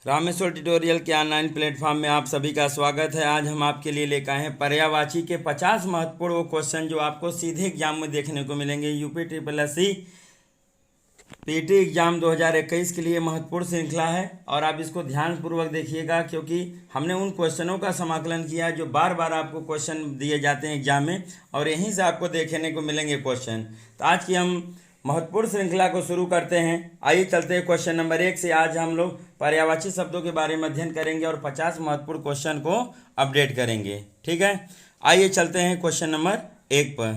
Rameshwar tutorial के online platform में आप सभी का स्वागत है। आज हम आपके लिए लेकर आए हैं पर्यायवाची के 50 महत्वपूर्ण वो क्वेश्चन जो आपको सीधे एग्जाम में देखने को मिलेंगे। UP triple S C PET exam 2021 के लिए महत्वपूर्ण श्रृंखला है और आप इसको ध्यानपूर्वक देखिएगा, क्योंकि हमने उन क्वेश्चनों का समाकलन किया है जो बार बार आपको क्वेश्चन दिए जाते हैं एग्जाम में और यहीं से आपको देखने को मिलेंगे क्वेश्चन। तो आज की हम महत्वपूर्ण श्रृंखला को शुरू करते हैं। आइए चलते हैं क्वेश्चन नंबर 1 से। आज हम लोग पर्यायवाची शब्दों के बारे में अध्ययन करेंगे और 50 महत्वपूर्ण क्वेश्चन को अपडेट करेंगे। ठीक है, आइए चलते हैं क्वेश्चन नंबर 1 पर।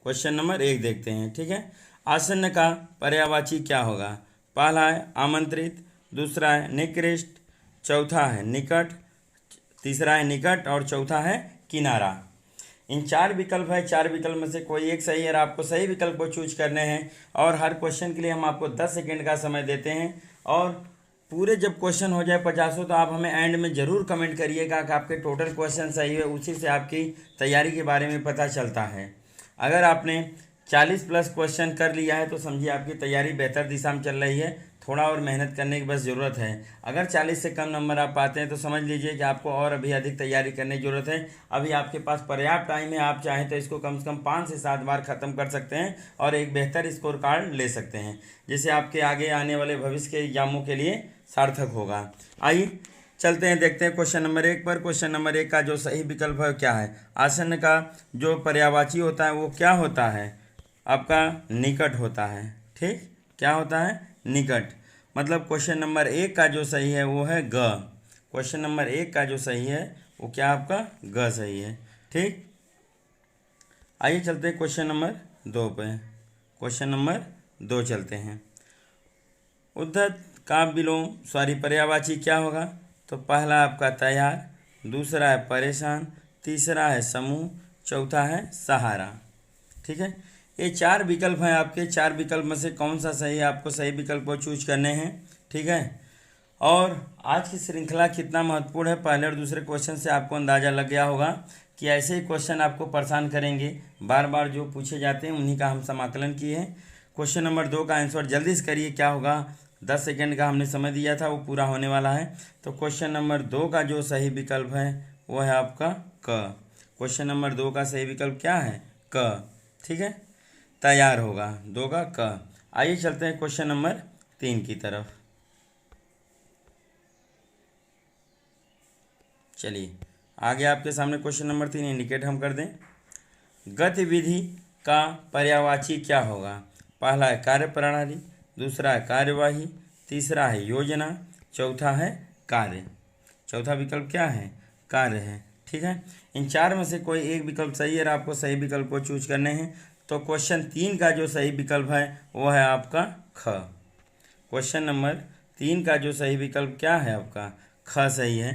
क्वेश्चन नंबर 1 देखते हैं। ठीक है, आसन्न का पर्यायवाची क्या होगा? पहला है आमंत्रित, दूसरा है निकृष्ट, चौथा है निकट, तीसरा है निकट और चौथा है किनारा। इन 4 विकल्प है। 4 विकल्प में से कोई एक सही है और आपको सही विकल्प को चूज करने हैं और हर क्वेश्चन के लिए हम आपको 10 सेकेंड का समय देते हैं। और पूरे जब क्वेश्चन हो जाए 50 तो आप हमें एंड में ज़रूर कमेंट करिएगा कि आपके टोटल क्वेश्चन सही है। उसी से आपकी तैयारी के बारे में पता चलता है। अगर आपने 40 प्लस क्वेश्चन कर लिया है तो समझिए आपकी तैयारी बेहतर दिशा में चल रही है। थोड़ा और मेहनत करने की बस ज़रूरत है। अगर 40 से कम नंबर आप पाते हैं तो समझ लीजिए कि आपको और अभी अधिक तैयारी करने की ज़रूरत है। अभी आपके पास पर्याप्त टाइम है। आप चाहें तो इसको कम से कम 5 से 7 बार ख़त्म कर सकते हैं और एक बेहतर स्कोर कार्ड ले सकते हैं, जिससे आपके आगे आने वाले भविष्य के एग्जामों के लिए सार्थक होगा। आइए चलते हैं, देखते हैं क्वेश्चन नंबर 1 पर। क्वेश्चन नंबर 1 का जो सही विकल्प है क्या है? आसन्न का जो पर्यायवाची होता है वो क्या होता है? आपका निकट होता है। ठीक, क्या होता है? निकट। मतलब क्वेश्चन नंबर 1 का जो सही है वो है ग। क्वेश्चन नंबर 1 का जो सही है वो क्या आपका ग सही है। ठीक, आइए चलते हैं क्वेश्चन नंबर 2 पे। क्वेश्चन नंबर 2 चलते हैं। उद्धत का पर्यायवाची क्या होगा? तो पहला आपका तैयार, दूसरा है परेशान, तीसरा है समूह, चौथा है सहारा। ठीक है, ये 4 विकल्प हैं आपके। 4 विकल्प में से कौन सा सही है, आपको सही विकल्प को चूज करने हैं। ठीक है, और आज की श्रृंखला कितना महत्वपूर्ण है, पहले और दूसरे क्वेश्चन से आपको अंदाज़ा लग गया होगा कि ऐसे ही क्वेश्चन आपको परेशान करेंगे। बार बार जो पूछे जाते हैं उन्हीं का हम समाकलन किए हैं। क्वेश्चन नंबर 2 का आंसर जल्दी से करिए, क्या होगा? 10 सेकेंड का हमने समय दिया था, वो पूरा होने वाला है। तो क्वेश्चन नंबर 2 का जो सही विकल्प है वो है आपका क। क्वेश्चन नंबर 2 का सही विकल्प क्या है? क। ठीक है, तैयार होगा 2 का क। आइए चलते हैं क्वेश्चन नंबर 3 की तरफ। चलिए आगे आपके सामने क्वेश्चन नंबर 3 इंडिकेट हम कर दें। गतिविधि का पर्यायवाची क्या होगा? पहला है कार्यप्रणाली, दूसरा है कार्यवाही, तीसरा है योजना, चौथा है कार्य। चौथा विकल्प क्या है? कार्य है। ठीक है, इन 4 में से कोई एक विकल्प सही है और आपको सही विकल्प को चूज करने हैं। तो क्वेश्चन 3 का जो सही विकल्प है वो है आपका ख। क्वेश्चन नंबर 3 का जो सही विकल्प क्या है? आपका ख सही है।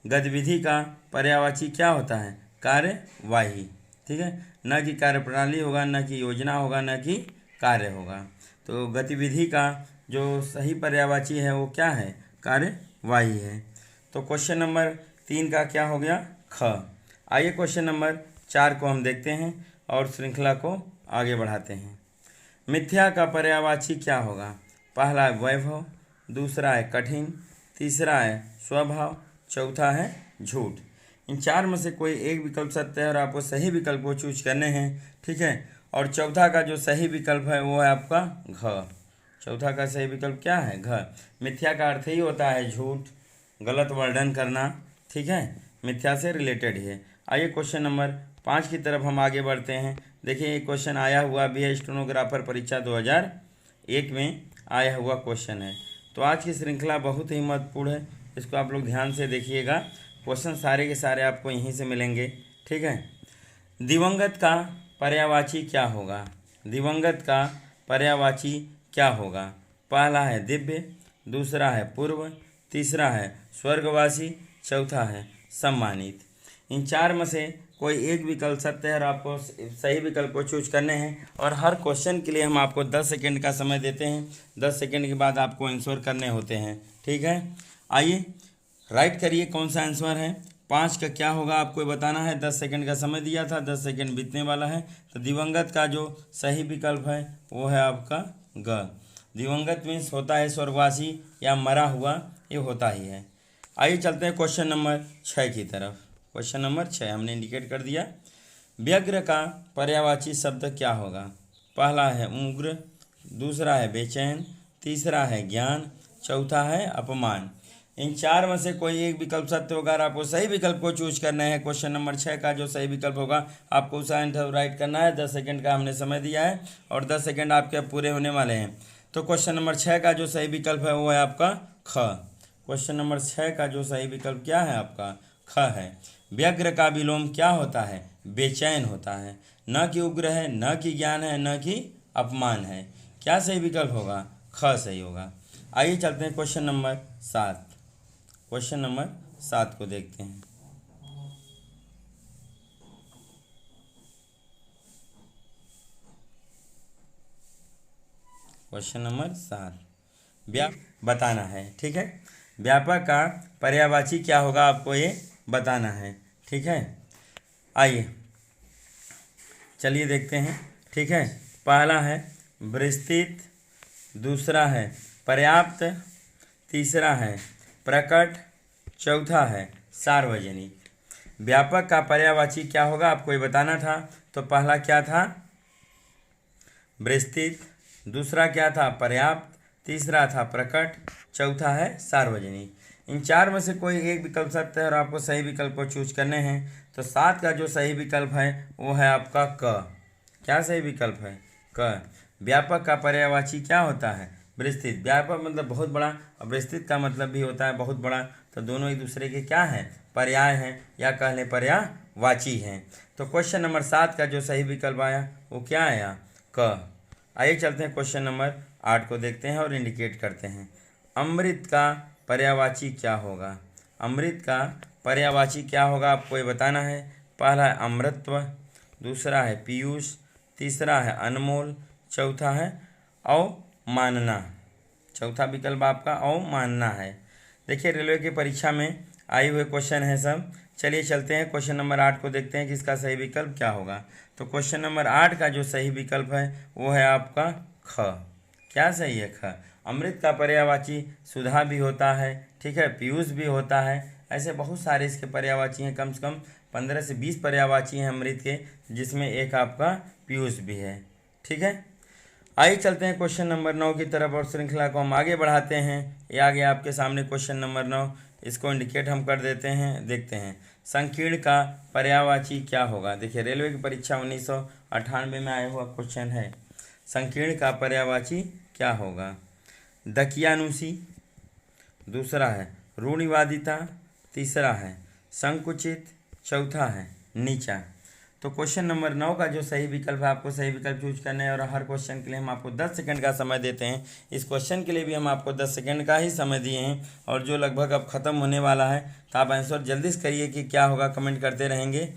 गतिविधि का पर्यायवाची क्या होता है? कार्यवाही। ठीक है, न कि कार्यप्रणाली होगा, न कि योजना होगा, न कि कार्य होगा। तो गतिविधि का जो सही पर्यायवाची है वो क्या है? कार्यवाही है। तो क्वेश्चन नंबर 3 का क्या हो गया? ख। आइए क्वेश्चन नंबर 4 को हम देखते हैं और श्रृंखला को आगे बढ़ाते हैं। मिथ्या का पर्यायवाची क्या होगा? पहला है वैभव, दूसरा है कठिन, तीसरा है स्वभाव, चौथा है झूठ। इन 4 में से कोई एक विकल्प सत्य है और आपको सही विकल्प को चूज करने हैं। ठीक है, और चौथा का जो सही विकल्प है वो है आपका घ। चौथा का सही विकल्प क्या है? घ। मिथ्या का अर्थ ही होता है झूठ, गलत वर्णन करना। ठीक है, मिथ्या से रिलेटेड है। आइए क्वेश्चन नंबर 5 की तरफ हम आगे बढ़ते हैं। देखिए ये क्वेश्चन आया हुआ भी है, स्टेनोग्राफर परीक्षा 2001 में आया हुआ क्वेश्चन है। तो आज की श्रृंखला बहुत ही महत्वपूर्ण है, इसको आप लोग ध्यान से देखिएगा। क्वेश्चन सारे के सारे आपको यहीं से मिलेंगे। ठीक है, दिवंगत का पर्यायवाची क्या होगा? दिवंगत का पर्यायवाची क्या होगा? पहला है दिव्य, दूसरा है पूर्व, तीसरा है स्वर्गवासी, चौथा है सम्मानित। इन 4 में से कोई एक विकल्प सत्य है और आपको सही विकल्प को चूज करने हैं और हर क्वेश्चन के लिए हम आपको 10 सेकेंड का समय देते हैं। 10 सेकेंड के बाद आपको आंसर करने होते हैं। ठीक है, आइए राइट करिए कौन सा आंसर है। 5 का क्या होगा आपको बताना है। 10 सेकेंड का समय दिया था, 10 सेकेंड बीतने वाला है। तो दिवंगत का जो सही विकल्प है वो है आपका ग। दिवंगत मीन्स होता है स्वर्गवासी या मरा हुआ, ये होता ही है। आइए चलते हैं क्वेश्चन नंबर 6 की तरफ। क्वेश्चन नंबर 6 हमने इंडिकेट कर दिया। व्यग्र का पर्यायवाची शब्द क्या होगा? पहला है उग्र, दूसरा है बेचैन, तीसरा है ज्ञान, चौथा है अपमान। इन चार में से कोई एक विकल्प सत्य होगा और आपको सही विकल्प को चूज करना है। क्वेश्चन नंबर 6 का जो सही विकल्प होगा आपको उस आंसर राइट करना है। 10 सेकंड का हमने समय दिया है और 10 सेकंड आपके पूरे होने वाले हैं। तो क्वेश्चन नंबर 6 का जो सही विकल्प है वो है आपका ख। क्वेश्चन नंबर 6 का जो सही विकल्प क्या है आपका ख है। व्यग्र का विलोम क्या होता है? बेचैन होता है। न कि उग्र है, न कि ज्ञान है, न कि अपमान है। क्या सही विकल्प होगा? ख सही होगा। आइए चलते हैं क्वेश्चन नंबर 7। क्वेश्चन नंबर 7 को देखते हैं। क्वेश्चन नंबर 7 बताना है, ठीक है। व्यापक का पर्यायवाची क्या होगा आपको ये बताना है, ठीक है। आइए चलिए देखते हैं, ठीक है। पहला है विस्तृत, दूसरा है पर्याप्त, तीसरा है प्रकट, चौथा है सार्वजनिक। व्यापक का पर्यायवाची क्या होगा आपको ये बताना था। तो पहला क्या था? विस्तृत, दूसरा क्या था? पर्याप्त, तीसरा था प्रकट, चौथा है सार्वजनिक। इन चार में से कोई एक विकल्प सत्य है और आपको सही विकल्प को चूज करने हैं। तो 7 का जो सही विकल्प है वो है आपका क। क्या सही विकल्प है? क। व्यापक का पर्यायवाची क्या होता है? विस्तृत। व्यापक मतलब बहुत बड़ा और विस्तृत का मतलब भी होता है बहुत बड़ा। तो दोनों एक दूसरे के क्या हैं? पर्याय हैं या कह लें पर्यायवाची हैं। तो क्वेश्चन नंबर 7 का जो सही विकल्प आया वो क्या आया? क। आइए चलते हैं क्वेश्चन नंबर 8 को देखते हैं और इंडिकेट करते हैं। अमृत का पर्यायवाची क्या होगा? अमृत का पर्यायवाची क्या होगा आपको ये बताना है। पहला है अमृतत्व, दूसरा है पीयूष, तीसरा है अनमोल, चौथा है अवमानना। चौथा विकल्प आपका अवमानना है। देखिए रेलवे की परीक्षा में आए हुए क्वेश्चन है सब। चलिए चलते हैं क्वेश्चन नंबर 8 को देखते हैं कि इसका सही विकल्प क्या होगा। तो क्वेश्चन नंबर 8 का जो सही विकल्प है वो है आपका ख। क्या सही है? ख। अमृत का पर्यायवाची सुधा भी होता है, ठीक है, पीयूष भी होता है। ऐसे बहुत सारे इसके पर्यायवाची हैं, कम से कम 15 से 20 पर्यायवाची हैं अमृत के, जिसमें एक आपका पीयूष भी है, ठीक है। आइए चलते हैं क्वेश्चन नंबर 9 की तरफ और श्रृंखला को हम आगे बढ़ाते हैं। ये आ गया आपके सामने क्वेश्चन नंबर 9। इसको इंडिकेट हम कर देते हैं, देखते हैं। संकीर्ण का पर्यायवाची क्या होगा? देखिए रेलवे की परीक्षा 1998 में आया हुआ क्वेश्चन है। संकीर्ण का पर्यायवाची क्या होगा? दकियानुसी, दूसरा है रूढ़िवादिता, तीसरा है संकुचित, चौथा है नीचा। तो क्वेश्चन नंबर 9 का जो सही विकल्प है आपको सही विकल्प चूज करना है और हर क्वेश्चन के लिए हम आपको 10 सेकंड का समय देते हैं। इस क्वेश्चन के लिए भी हम आपको 10 सेकंड का ही समय दिए हैं और जो लगभग अब ख़त्म होने वाला है। तो आप आंसर जल्दी से करिए कि क्या होगा, कमेंट करते रहेंगे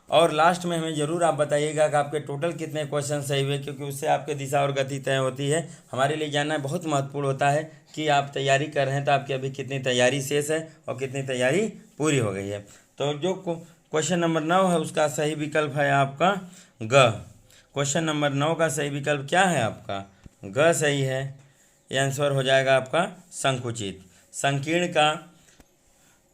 और लास्ट में हमें ज़रूर आप बताइएगा कि आपके टोटल कितने क्वेश्चन सही हुए, क्योंकि उससे आपकी दिशा और गति तय होती है। हमारे लिए जानना बहुत महत्वपूर्ण होता है कि आप तैयारी कर रहे हैं तो आपकी अभी कितनी तैयारी शेष है और कितनी तैयारी पूरी हो गई है। तो जो क्वेश्चन नंबर 9 है उसका सही विकल्प है आपका ग। क्वेश्चन नंबर 9 का सही विकल्प क्या है आपका? ग सही है। ये आंसर हो जाएगा आपका संकुचित। संकीर्ण का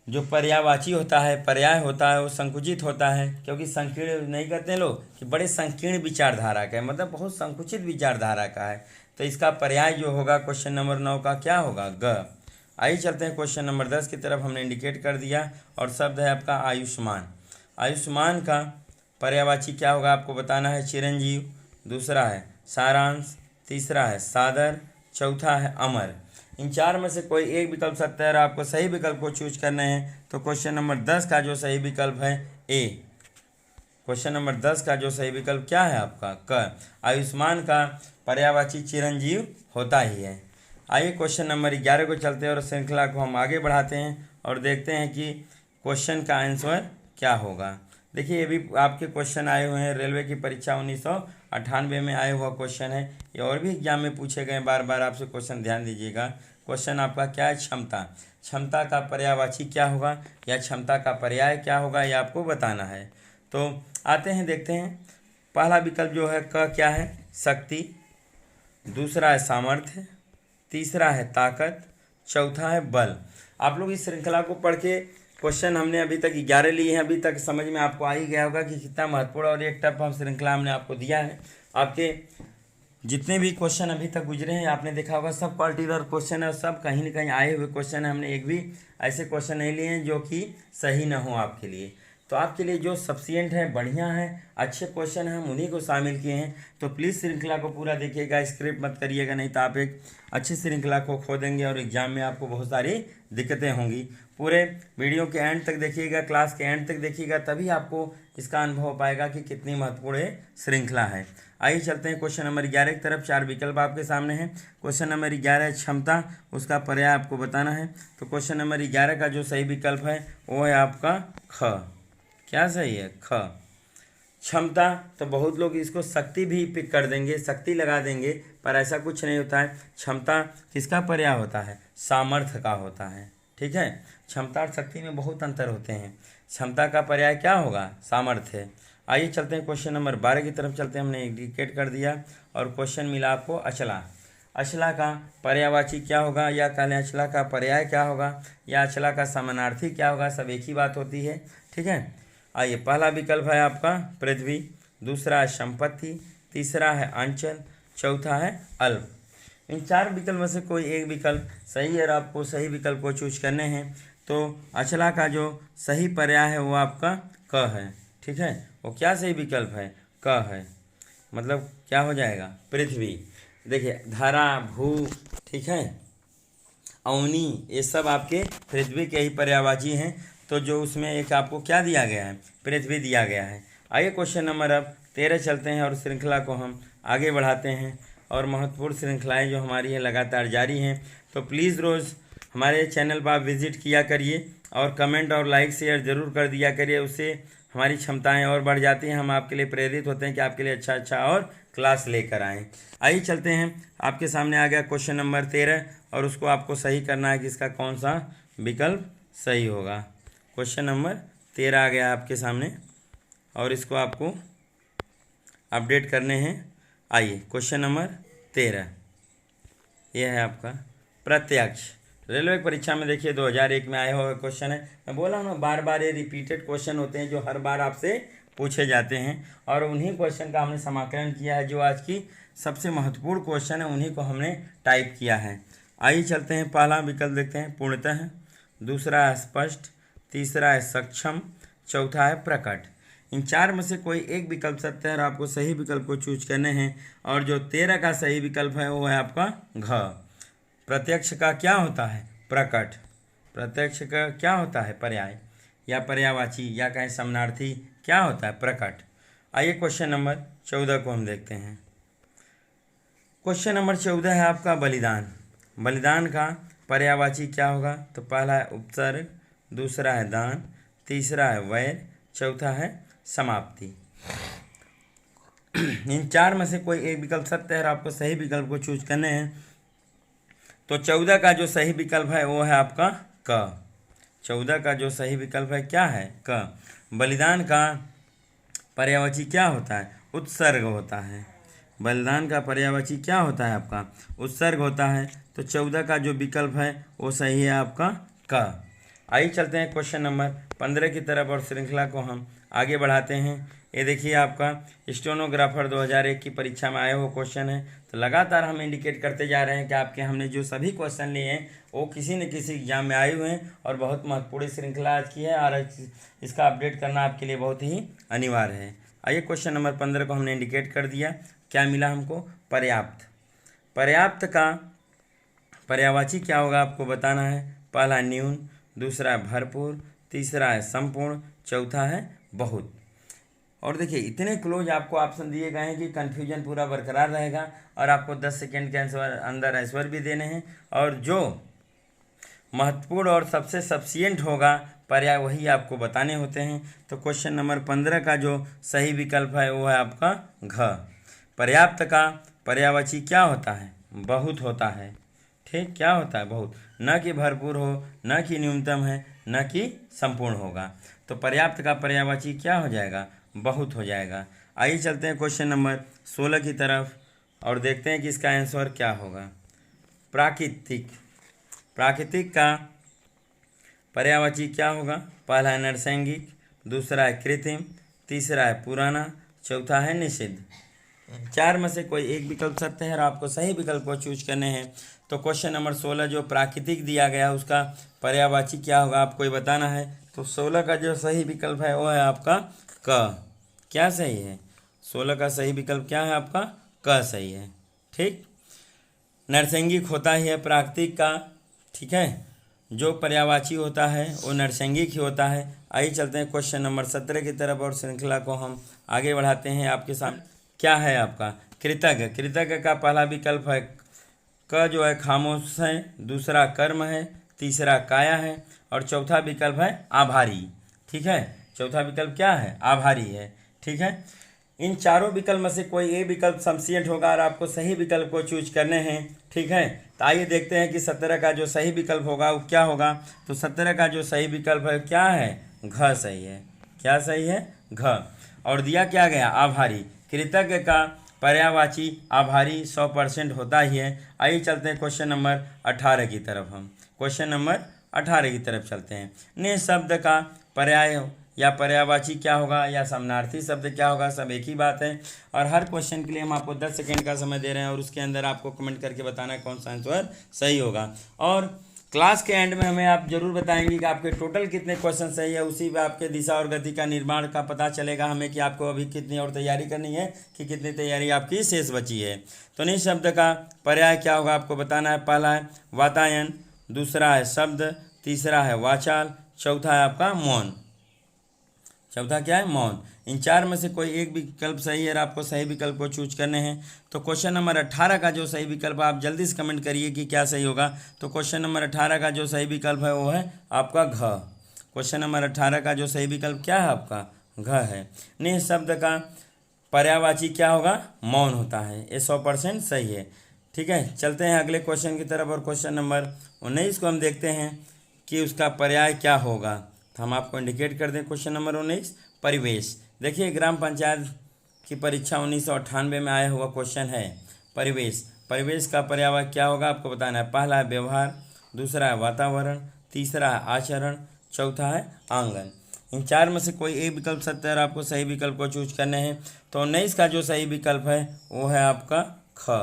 जो पर्यायवाची होता है, पर्याय होता है, वो संकुचित होता है, क्योंकि संकीर्ण नहीं कहते लोग कि बड़े संकीर्ण विचारधारा का है, मतलब बहुत संकुचित विचारधारा का है। तो इसका पर्याय जो होगा क्वेश्चन नंबर 9 का क्या होगा? ग। आइए चलते हैं क्वेश्चन नंबर 10 की तरफ। हमने इंडिकेट कर दिया और शब्द है आपका आयुष्मान। आयुष्मान का पर्यायवाची क्या होगा आपको बताना है। चिरंजीव, दूसरा है सारांश, तीसरा है सादर, चौथा है अमर। इन चार में से कोई एक विकल्प सत्य है और आपको सही विकल्प को चूज करना है। तो क्वेश्चन नंबर 10 का जो सही विकल्प है ए। क्वेश्चन नंबर 10 का जो सही विकल्प क्या है आपका? क। आयुष्मान का पर्यायवाची चिरंजीव होता ही है। आइए क्वेश्चन नंबर 11 को चलते हैं और श्रृंखला को हम आगे बढ़ाते हैं और देखते हैं कि क्वेश्चन का आंसर क्या होगा। देखिए ये भी आपके क्वेश्चन आए हुए हैं, रेलवे की परीक्षा 1998 में आया हुआ क्वेश्चन है। ये और भी एग्जाम में पूछे गए, बार बार आपसे क्वेश्चन ध्यान दीजिएगा। क्वेश्चन आपका क्या है? क्षमता। क्षमता का पर्यायवाची क्या होगा या क्षमता का पर्याय क्या होगा, ये आपको बताना है। तो आते हैं, देखते हैं। पहला विकल्प जो है क क्या है? शक्ति, दूसरा है सामर्थ्य, तीसरा है ताकत, चौथा है बल। आप लोग इस श्रृंखला को पढ़ के क्वेश्चन हमने अभी तक 11 लिए हैं, अभी तक समझ में आपको आ ही गया होगा कि कितना महत्वपूर्ण और एक टफ हम श्रृंखला हमने आपको दिया है। आपके जितने भी क्वेश्चन अभी तक गुजरे हैं आपने देखा होगा सब क्वालिटीदार क्वेश्चन है और सब कहीं ना कहीं आए हुए क्वेश्चन है। हमने एक भी ऐसे क्वेश्चन नहीं लिए हैं जो कि सही ना हो आपके लिए। तो आपके लिए जो सफिशिएंट है, बढ़िया है, अच्छे क्वेश्चन हैं, हम उन्हीं को शामिल किए हैं। तो प्लीज़ श्रृंखला को पूरा देखिएगा, स्क्रिप्ट मत करिएगा, नहीं तो आप एक अच्छी श्रृंखला को खो देंगे और एग्जाम में आपको बहुत सारी दिक्कतें होंगी। पूरे वीडियो के एंड तक देखिएगा, क्लास के एंड तक देखिएगा, तभी आपको इसका अनुभव हो पाएगा कि कितनी महत्वपूर्ण श्रृंखला है। आइए चलते हैं क्वेश्चन नंबर 11 की तरफ। 4 विकल्प आपके सामने हैं। क्वेश्चन नंबर 11 है क्षमता, उसका पर्याय आपको बताना है। तो क्वेश्चन नंबर 11 का जो सही विकल्प है वो है आपका ख। क्या सही है? ख। क्षमता, तो बहुत लोग इसको शक्ति भी पिक कर देंगे, शक्ति लगा देंगे, पर ऐसा कुछ नहीं होता है। क्षमता किसका पर्याय होता है? सामर्थ्य का होता है। ठीक है, क्षमता और शक्ति में बहुत अंतर होते हैं। क्षमता का पर्याय क्या होगा? सामर्थ्य। आइए चलते हैं क्वेश्चन नंबर 12 की तरफ चलते हैं। हमने इंडिकेट कर दिया और क्वेश्चन मिला आपको अचला। अचला का पर्यायवाची क्या होगा, या कह लें अचला का पर्याय क्या होगा, या अचला का समानार्थी क्या होगा, सब एक ही बात होती है। ठीक है, आइए पहला विकल्प है आपका पृथ्वी, दूसरा है संपत्ति, तीसरा है अंचल, चौथा है अल्प। इन 4 विकल्प में से कोई एक विकल्प सही है और आपको सही विकल्प को चूज करने हैं। तो अचला का जो सही पर्याय है वो आपका क है। ठीक है, वो क्या सही विकल्प है? क है, मतलब क्या हो जाएगा? पृथ्वी। देखिए धरा, भू, ठीक है, अवनी, ये सब आपके पृथ्वी के ही पर्यायवाची हैं। तो जो उसमें एक आपको क्या दिया गया है? पृथ्वी दिया गया है। आइए क्वेश्चन नंबर अब 13 चलते हैं और श्रृंखला को हम आगे बढ़ाते हैं। और महत्वपूर्ण श्रृंखलाएं जो हमारी हैं लगातार जारी हैं। तो प्लीज़ रोज़ हमारे चैनल पर आप विज़िट किया करिए और कमेंट और लाइक शेयर ज़रूर कर दिया करिए, उससे हमारी क्षमताएं और बढ़ जाती हैं। हम आपके लिए प्रेरित होते हैं कि आपके लिए अच्छा और क्लास लेकर आएँ। आइए चलते हैं, आपके सामने आ गया क्वेश्चन नंबर 13 और उसको आपको सही करना है कि इसका कौन सा विकल्प सही होगा। क्वेश्चन नंबर 13 आ गया आपके सामने और इसको आपको अपडेट करने हैं। आइए क्वेश्चन नंबर 13, यह है आपका प्रत्यक्ष। रेलवे परीक्षा में देखिए 2001 में आया हुआ क्वेश्चन है। मैं बोला ना, बार बार ये रिपीटेड क्वेश्चन होते हैं जो हर बार आपसे पूछे जाते हैं और उन्हीं क्वेश्चन का हमने समाकलन किया है। जो आज की सबसे महत्वपूर्ण क्वेश्चन है उन्हीं को हमने टाइप किया है। आइए चलते हैं, पहला विकल्प देखते हैं पूर्णतः, दूसरा है स्पष्ट, तीसरा है सक्षम, चौथा है प्रकट। इन 4 में से कोई एक विकल्प सत्य है और आपको सही विकल्प को चूज करने हैं। और जो 13 का सही विकल्प है वो है आपका घ। प्रत्यक्ष का क्या होता है? प्रकट। प्रत्यक्ष का क्या होता है? पर्याय या पर्यायवाची या कहें समानार्थी, क्या होता है? प्रकट। आइए क्वेश्चन नंबर 14 को हम देखते हैं। क्वेश्चन नंबर 14 है आपका बलिदान। बलिदान का पर्यायवाची क्या होगा? तो पहला है उपसर्ग, दूसरा है दान, तीसरा है वैर, चौथा है समाप्ति। इन 4 में से कोई एक विकल्प सत्य है और आपको सही विकल्प को चूज करने हैं। तो 14 का जो सही विकल्प है वो है आपका क। 14 का जो सही विकल्प है क्या है? क। बलिदान का पर्यायवाची क्या होता है? उत्सर्ग होता है। बलिदान का पर्यायवाची क्या होता है? आपका उत्सर्ग होता है। तो 14 का जो विकल्प है वो सही है आपका क। आइए चलते हैं क्वेश्चन नंबर 15 की तरफ और श्रृंखला को हम आगे बढ़ाते हैं। ये देखिए आपका स्टेनोग्राफर 2001 की परीक्षा में आया हुआ क्वेश्चन है। तो लगातार हम इंडिकेट करते जा रहे हैं कि आपके हमने जो सभी क्वेश्चन लिए हैं वो किसी न किसी एग्जाम में आए हुए हैं और बहुत महत्वपूर्ण श्रृंखला आज की है और इसका अपडेट करना आपके लिए बहुत ही अनिवार्य है। आइए क्वेश्चन नंबर 15 को हमने इंडिकेट कर दिया। क्या मिला हमको? पर्याप्त। पर्याप्त का पर्यायवाची क्या होगा आपको बताना है। पहला न्यून, दूसरा है भरपूर, तीसरा है संपूर्ण, चौथा है बहुत। और देखिए इतने क्लोज आपको ऑप्शन दिए गए हैं कि कन्फ्यूजन पूरा बरकरार रहेगा और आपको 10 सेकेंड के अंदर आंसर भी देने हैं और जो महत्वपूर्ण और सबसे सफिशिएंट होगा पर्याय वही आपको बताने होते हैं। तो क्वेश्चन नंबर 15 का जो सही विकल्प है वो है आपका घ। पर्याप्त का पर्यायवाची क्या होता है? बहुत होता है। ठीक, क्या होता है? बहुत। न कि भरपूर हो, न कि न्यूनतम है, न कि संपूर्ण होगा। तो पर्याप्त का पर्यायवाची क्या हो जाएगा? बहुत हो जाएगा। आइए चलते हैं क्वेश्चन नंबर 16 की तरफ और देखते हैं कि इसका आंसर क्या होगा। प्राकृतिक। प्राकृतिक का पर्यायवाची क्या होगा? पहला है नैसर्गिक, दूसरा है कृत्रिम, तीसरा है पुराना, चौथा है निषिद्ध। चार में से कोई एक विकल्प सत्य है और आपको सही विकल्प को चूज करने हैं। तो क्वेश्चन नंबर 16 जो प्राकृतिक दिया गया है उसका पर्यायवाची क्या होगा आपको ये बताना है। तो 16 का जो सही विकल्प है वो है आपका क। क्या सही है? 16 का सही विकल्प क्या है आपका? क सही है। ठीक, नैसर्गिक होता ही है प्राकृतिक का, ठीक है। जो पर्यायवाची होता है वो नैसर्गिक ही होता है। आइए चलते हैं क्वेश्चन नंबर 17 की तरफ और श्रृंखला को हम आगे बढ़ाते हैं। आपके सामने क्या है आपका? कृतज्ञ। कृतज्ञ का पहला विकल्प है क जो है खामोश है, दूसरा कर्म है, तीसरा काया है और चौथा विकल्प है आभारी। ठीक है, चौथा विकल्प क्या है? आभारी है। ठीक है, इन चारों विकल्प में से कोई एक विकल्प सफिशिएंट होगा और आपको सही विकल्प को चूज करने हैं। ठीक है, तो आइए देखते हैं कि 17 का जो सही विकल्प होगा वो क्या होगा। तो 17 का जो सही विकल्प है क्या है? घ सही है। क्या सही है? घ। और दिया क्या गया? आभारी। कृतज्ञ का पर्यायवाची आभारी 100% होता ही है। आइए चलते हैं क्वेश्चन नंबर 18 की तरफ। हम क्वेश्चन नंबर 18 की तरफ चलते हैं। ने शब्द का पर्याय या पर्यायवाची क्या होगा या समानार्थी शब्द क्या होगा, सब एक ही बात है। और हर क्वेश्चन के लिए हम आपको 10 सेकेंड का समय दे रहे हैं और उसके अंदर आपको कमेंट करके बताना है कौन सा आंसर सही होगा। और क्लास के एंड में हमें आप जरूर बताएंगे कि आपके टोटल कितने क्वेश्चन सही है। उसी में आपके दिशा और गति का निर्माण का पता चलेगा हमें कि आपको अभी कितनी और तैयारी करनी है, कि कितनी तैयारी आपकी शेष बची है। तो निज शब्द का पर्याय क्या होगा आपको बताना है। पहला है वातायन, दूसरा है शब्द, तीसरा है वाचाल, चौथा है आपका मौन। चौथा क्या है? मौन। इन चार में से कोई एक विकल्प सही है और आपको सही विकल्प को चूज करने हैं। तो क्वेश्चन नंबर 18 का जो सही विकल्प आप जल्दी से कमेंट करिए कि क्या सही होगा। तो क्वेश्चन नंबर 18 का जो सही विकल्प है वो है आपका घ। क्वेश्चन नंबर 18 का जो सही विकल्प क्या है आपका? घ है। निह शब्द का पर्यायवाची क्या होगा? मौन होता है। ये 100% सही है। ठीक है, चलते हैं अगले क्वेश्चन की तरफ और क्वेश्चन नंबर 19 को हम देखते हैं कि उसका पर्याय क्या होगा। तो हम आपको इंडिकेट कर दें क्वेश्चन नंबर 19 परिवेश। देखिए ग्राम पंचायत की परीक्षा 1998 में आया हुआ क्वेश्चन है परिवेश। परिवेश का पर्याय क्या होगा आपको बताना है। पहला है व्यवहार, दूसरा है वातावरण, तीसरा है आचरण, चौथा है आंगन। इन चार में से कोई एक विकल्प सत्य है और आपको सही विकल्प को चूज करने हैं। तो 19 का जो सही विकल्प है वो है आपका ख।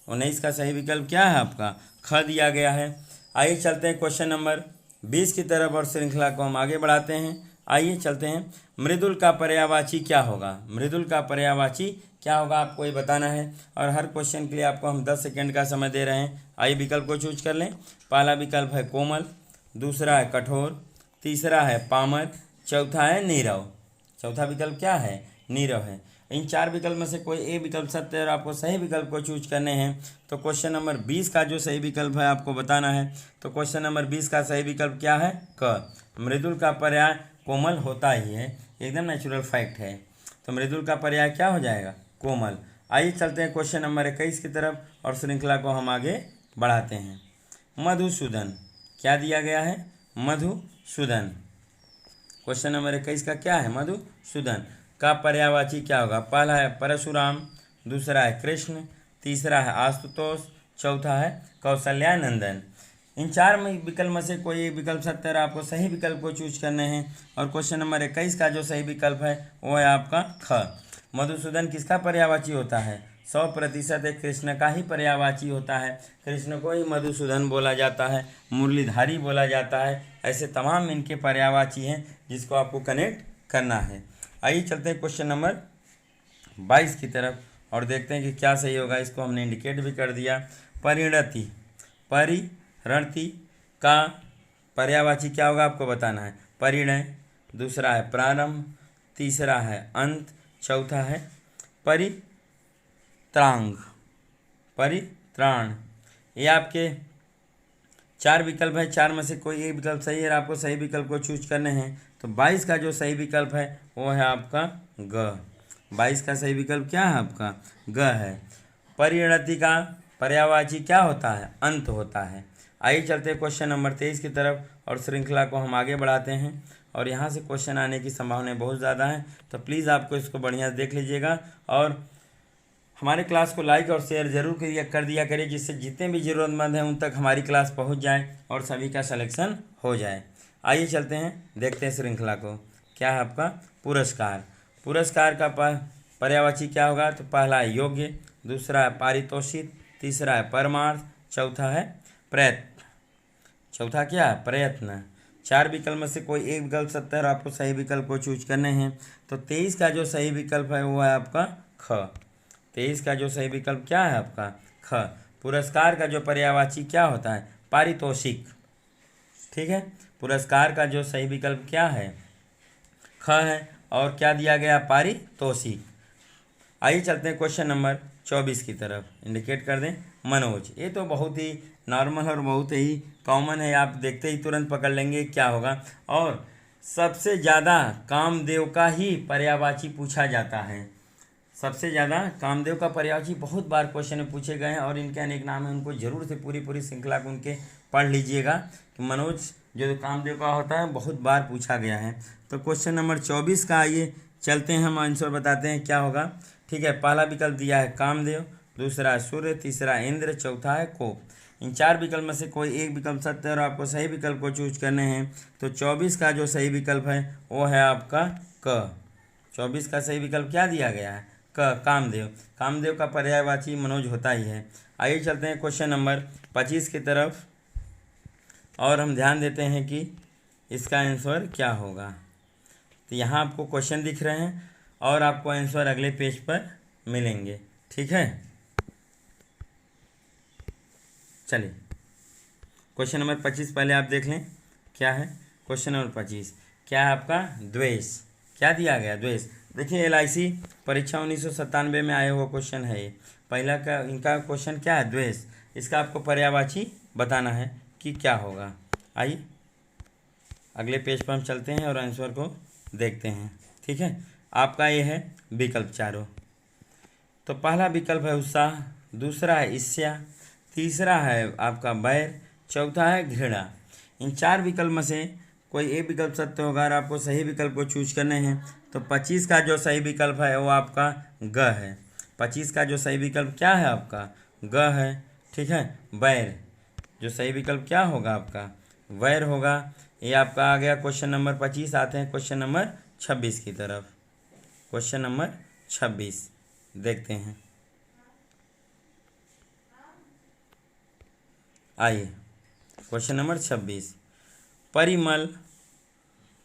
19 का सही विकल्प क्या है आपका? ख दिया गया है। आइए चलते हैं क्वेश्चन नंबर 20 की तरफ और श्रृंखला को हम आगे बढ़ाते हैं। आइए चलते हैं। मृदुल का पर्यायवाची क्या होगा? मृदुल का पर्यायवाची क्या होगा आपको ये बताना है और हर क्वेश्चन के लिए आपको हम 10 सेकेंड का समय दे रहे हैं। आइए विकल्प को चूज कर लें। पहला विकल्प है कोमल, दूसरा है कठोर, तीसरा है पामर, चौथा है नीरव। चौथा विकल्प क्या है? नीरव है। इन चार विकल्प में से कोई एक विकल्प सत्य है और आपको सही विकल्प को चूज करने हैं। तो क्वेश्चन नंबर 20 का जो सही विकल्प है आपको बताना है। तो क्वेश्चन नंबर 20 का सही विकल्प क्या है? क। मृदुल का पर्याय कोमल होता ही है, एकदम नेचुरल फैक्ट है। तो मृदुल का पर्याय क्या हो जाएगा? कोमल। आइए चलते हैं क्वेश्चन नंबर 21 की तरफ और श्रृंखला को हम आगे बढ़ाते हैं। मधुसूदन क्या दिया गया है? मधुसूदन। क्वेश्चन नंबर 21 का क्या है? मधुसूदन का पर्यायवाची क्या होगा? पहला है परशुराम, दूसरा है कृष्ण, तीसरा है आशुतोष, चौथा है कौशल्यानंदन। इन चार विकल्प में से कोई एक विकल्प सत्य है, आपको सही विकल्प को चूज करने हैं। और क्वेश्चन नंबर 21 का जो सही विकल्प है वो है आपका ख। मधुसूदन किसका पर्यायवाची होता है? 100% एक कृष्ण का ही पर्यायवाची होता है। कृष्ण को ही मधुसूदन बोला जाता है, मुरलीधारी बोला जाता है। ऐसे तमाम इनके पर्यायवाची हैं जिसको आपको कनेक्ट करना है। आइए चलते हैं क्वेश्चन नंबर 22 की तरफ और देखते हैं कि क्या सही होगा। इसको हमने इंडिकेट भी कर दिया। परिणति, परिणति का पर्यायवाची क्या होगा आपको बताना है। परिणय, दूसरा है प्रारंभ, तीसरा है अंत, चौथा है परित्राण। परित्राण ये आपके चार विकल्प है। चार में से कोई एक विकल्प सही है, आपको सही विकल्प को चूज करने हैं। तो 22 का जो सही विकल्प है वो है आपका ग। 22 का सही विकल्प क्या है आपका? ग है। परिणति का पर्यायवाची क्या होता है? अंत होता है। आइए चलते हैं क्वेश्चन नंबर 23 की तरफ और श्रृंखला को हम आगे बढ़ाते हैं। और यहाँ से क्वेश्चन आने की संभावनाएं बहुत ज़्यादा हैं, तो प्लीज़ आपको इसको बढ़िया देख लीजिएगा और हमारे क्लास को लाइक और शेयर जरूर कर दिया करें, जिससे जितने भी ज़रूरतमंद हैं उन तक हमारी क्लास पहुंच जाए और सभी का सिलेक्शन हो जाए। आइए चलते हैं, देखते हैं श्रृंखला को। क्या है आपका पुरस्कार। पुरस्कार का पर्यायवाची क्या होगा? तो पहला है योग्य, दूसरा है पारितोषिक, तीसरा है परमार्थ, चौथा है प्रयत्न। चौथा क्या है? प्रयत्न। 4 विकल्प में से कोई एक विकल्प सत्य है और आपको सही विकल्प को चूज करने हैं। तो 23 का जो सही विकल्प है वो है आपका ख। 23 का जो सही विकल्प क्या है आपका? ख। पुरस्कार का जो पर्यायवाची क्या होता है? पारितोषिक। ठीक है, पुरस्कार का जो सही विकल्प क्या है? ख है। और क्या दिया गया? पारितोषिक। आइए चलते हैं क्वेश्चन नंबर 24 की तरफ। इंडिकेट कर दें मनोज। ये तो बहुत ही नॉर्मल और बहुत ही कॉमन है, आप देखते ही तुरंत पकड़ लेंगे क्या होगा। और सबसे ज़्यादा कामदेव का ही पर्यायवाची पूछा जाता है। सबसे ज़्यादा कामदेव का पर्यायवाची बहुत बार क्वेश्चन में पूछे गए हैं और इनके अनेक नाम हैं, उनको जरूर से पूरी श्रृंखला को उनके पढ़ लीजिएगा कि मनोज जो कामदेव का होता है बहुत बार पूछा गया है। तो क्वेश्चन नंबर 24 का आइए चलते हैं, हम आंसर बताते हैं क्या होगा। ठीक है, पहला विकल्प दिया है कामदेव, दूसरा है सूर्य, तीसरा इंद्र, चौथा है कोप। इन 4 विकल्प में से कोई एक विकल्प सत्य है और आपको सही विकल्प को चूज करने हैं। तो 24 का जो सही विकल्प है वो है आपका क। 24 का सही विकल्प क्या दिया गया है? क, कामदेव। कामदेव का पर्यायवाची मनोज होता ही है। आइए चलते हैं क्वेश्चन नंबर 25 की तरफ और हम ध्यान देते हैं कि इसका आंसर क्या होगा। तो यहाँ आपको क्वेश्चन दिख रहे हैं और आपको आंसर अगले पेज पर मिलेंगे। ठीक है, चलिए क्वेश्चन नंबर 25 पहले आप देख लें क्या है। क्वेश्चन नंबर 25 क्या है आपका? द्वेष। क्या दिया गया? द्वेष। देखिए LIC परीक्षा 1997 में आया हुआ क्वेश्चन है ये। पहला का इनका क्वेश्चन क्या है? द्वेष। इसका आपको पर्यायवाची बताना है कि क्या होगा। आइए अगले पेज पर हम चलते हैं और आंसर को देखते हैं। ठीक है, आपका ये है विकल्प चारों। तो पहला विकल्प है उत्साह, दूसरा है ईर्ष्या, तीसरा है आपका बैर, चौथा है घृणा। इन 4 विकल्प में से कोई एक विकल्प सत्य होगा और आपको सही विकल्प को चूज करने हैं। तो 25 का जो सही विकल्प है वो आपका ग है। 25 का जो सही विकल्प क्या है आपका? ग है। ठीक है, बैर। जो सही विकल्प क्या होगा आपका? वैर होगा। ये आपका आ गया क्वेश्चन नंबर 25। आते हैं क्वेश्चन नंबर 26 की तरफ। क्वेश्चन नंबर 26 देखते हैं। आइए क्वेश्चन नंबर 26, परिमल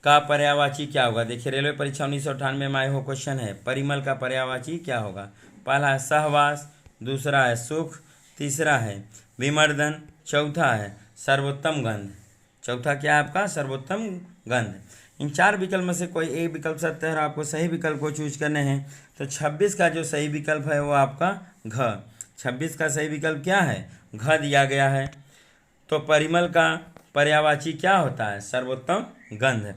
का पर्यायवाची क्या होगा? देखिए रेलवे परीक्षा 1998 में आया हुआ क्वेश्चन है। परिमल का पर्यायवाची क्या होगा? पहला है सहवास, दूसरा है सुख, तीसरा है विमर्दन, चौथा है सर्वोत्तम गंध। चौथा क्या है आपका? सर्वोत्तम गंध। इन 4 विकल्प में से कोई एक विकल्प सत्य है और आपको सही विकल्प को चूज करने हैं। तो 26 का जो सही विकल्प है वो आपका घ। 26 का सही विकल्प क्या है? घ दिया गया है। तो परिमल का पर्यायवाची क्या होता है? सर्वोत्तम गंध।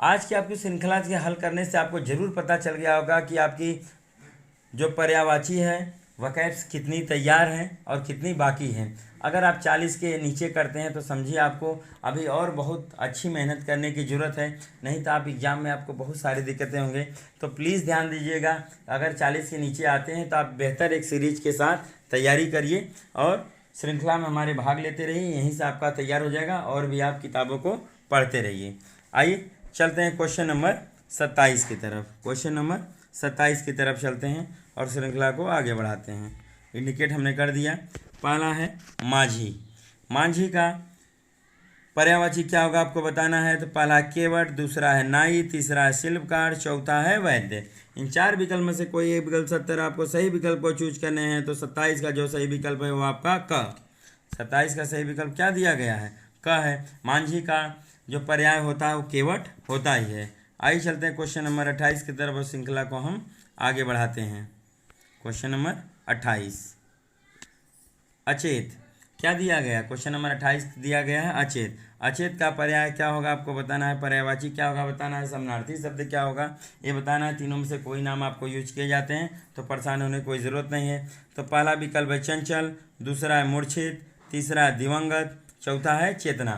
आज की आपकी श्रृंखला के हल करने से आपको जरूर पता चल गया होगा कि आपकी जो पर्यायवाची है वकैब्स कितनी तैयार हैं और कितनी बाकी हैं। अगर आप 40 के नीचे करते हैं तो समझिए आपको अभी और बहुत अच्छी मेहनत करने की ज़रूरत है, नहीं तो आप एग्ज़ाम में आपको बहुत सारी दिक्कतें होंगे। तो प्लीज़ ध्यान दीजिएगा, अगर 40 के नीचे आते हैं तो आप बेहतर एक सीरीज के साथ तैयारी करिए और श्रृंखला में हमारे भाग लेते रहिए, यहीं से आपका तैयार हो जाएगा और भी आप किताबों को पढ़ते रहिए। आइए चलते हैं क्वेश्चन नंबर 27 की तरफ। क्वेश्चन नंबर 27 की तरफ चलते हैं और श्रृंखला को आगे बढ़ाते हैं। इंडिकेट हमने कर दिया। पहला है माझी। माझी का पर्यायवाची क्या होगा आपको बताना है। तो पहला केवट, दूसरा है नाई, तीसरा है शिल्पकार, चौथा है वैद्य। इन 4 विकल्प में से कोई एक विकल्प सत्य है, आपको सही विकल्प को चूज करने हैं। तो 27 का जो सही विकल्प है वो आपका क। 27 का सही विकल्प क्या दिया गया है? क है। माझी का जो पर्याय होता है वो केवट होता ही है। आइए चलते हैं क्वेश्चन नंबर 28 की तरफ और श्रृंखला को हम आगे बढ़ाते हैं। क्वेश्चन नंबर 28, अचेत। क्या दिया गया? क्वेश्चन नंबर 28 दिया गया है अचेत। अचेत का पर्याय क्या होगा आपको बताना है। पर्यायवाची क्या होगा बताना है। समानार्थी शब्द क्या होगा ये बताना है। तीनों में से कोई नाम आपको यूज किए जाते हैं तो परेशान होने की कोई ज़रूरत नहीं है। तो पहला विकल्प है चंचल, दूसरा है मूर्छित, तीसरा है दिवंगत, चौथा है चेतना।